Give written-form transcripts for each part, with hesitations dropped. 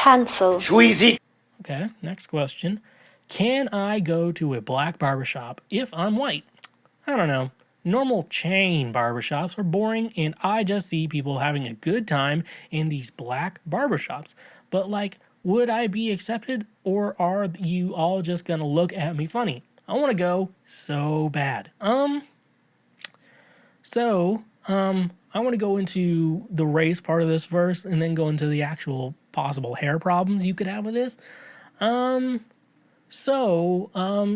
Cancel. Schweezy. Okay, next question. Can I go to a black barbershop if I'm white? I don't know. Normal chain barbershops are boring, and I just see people having a good time in these black barbershops. But, like, would I be accepted, or are you all just gonna look at me funny? I want to go so bad. I want to go into the race part of this first, and then go into the actual possible hair problems you could have with this. In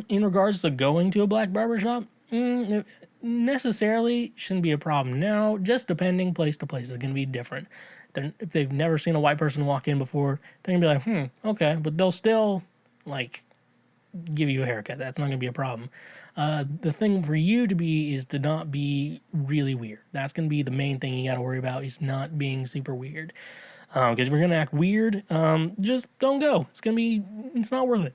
regards to going to a black barbershop, it necessarily shouldn't be a problem. Now, just depending place to place is going to be different. If they've never seen a white person walk in before, they're going to be like, okay, but they'll still, like, give you a haircut. That's not going to be a problem. The thing for you to be is to not be really weird. That's going to be the main thing you got to worry about, is not being super weird. Because if you're going to act weird, just don't go. It's not worth it.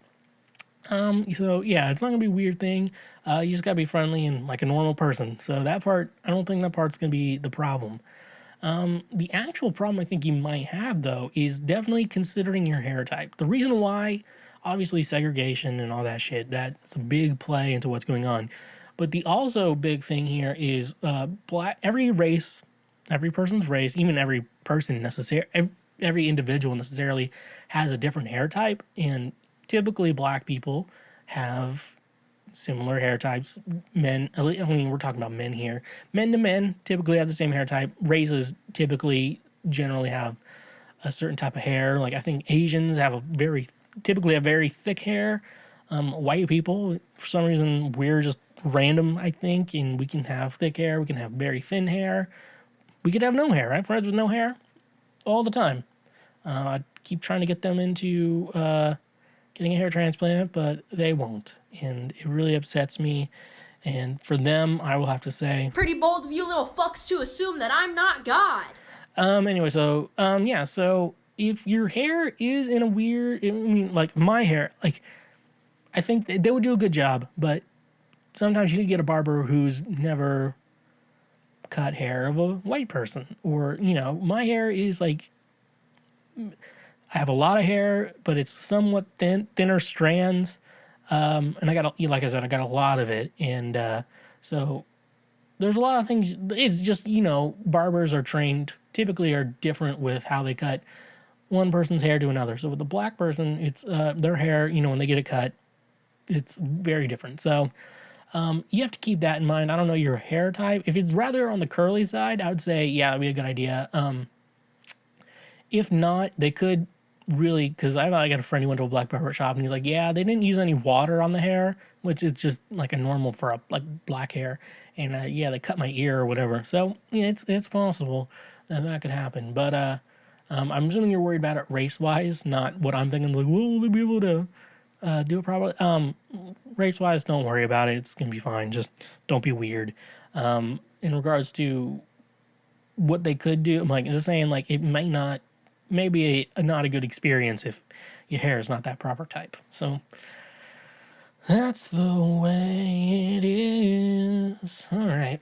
It's not gonna be a weird thing. You just gotta be friendly and like a normal person. So that part, I don't think that part's gonna be the problem. The actual problem I think you might have, though, is definitely considering your hair type. The reason why, obviously segregation and all that shit, that's a big play into what's going on. But the also big thing here is every person's race, even every individual necessarily has a different hair type, and typically black people have similar hair types. Men, I mean, we're talking about men here. Men to men typically have the same hair type. Races generally have a certain type of hair. Like, I think Asians typically have very thick hair. White people, for some reason, we're just random, I think, and we can have thick hair. We can have very thin hair. We could have no hair. I have friends with no hair all the time. I keep trying to get them into getting a hair transplant, but they won't, and it really upsets me. And for them, I will have to say, pretty bold of you little fucks to assume that I'm not God. So if your hair is in a weird, I mean, like my hair, like, I think they would do a good job, but sometimes you could get a barber who's never cut hair of a white person. Or, my hair is like, I have a lot of hair, but it's somewhat thinner strands. And I got a lot of it. And so there's a lot of things. It's just, barbers typically are different with how they cut one person's hair to another. So with a black person, it's their hair, when they get it cut, it's very different. So you have to keep that in mind. I don't know your hair type. If it's rather on the curly side, I would say, yeah, that'd be a good idea. If not, they could really, because I got a friend who went to a black barber shop, and he's like, yeah, they didn't use any water on the hair, which is just like a normal for black hair. And they cut my ear or whatever. So it's possible that could happen. But I'm assuming you're worried about it race-wise, not what I'm thinking. Like, will they be able to do it properly? Race-wise, don't worry about it. It's gonna be fine. Just don't be weird. In regards to what they could do, I'm like just saying, like, it might not. Maybe not a good experience if your hair is not that proper type. So that's the way it is. All right.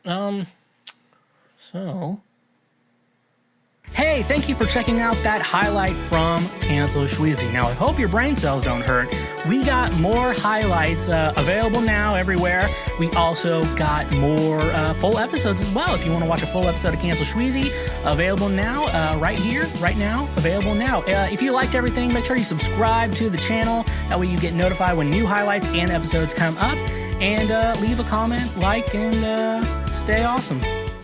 Hey, thank you for checking out that highlight from Cancel Schweezy. Now, I hope your brain cells don't hurt. We got more highlights available now everywhere. We also got more full episodes as well. If you want to watch a full episode of Cancel Schweezy, available now, right here, right now, available now. If you liked everything, make sure you subscribe to the channel. That way you get notified when new highlights and episodes come up. And leave a comment, like, and stay awesome.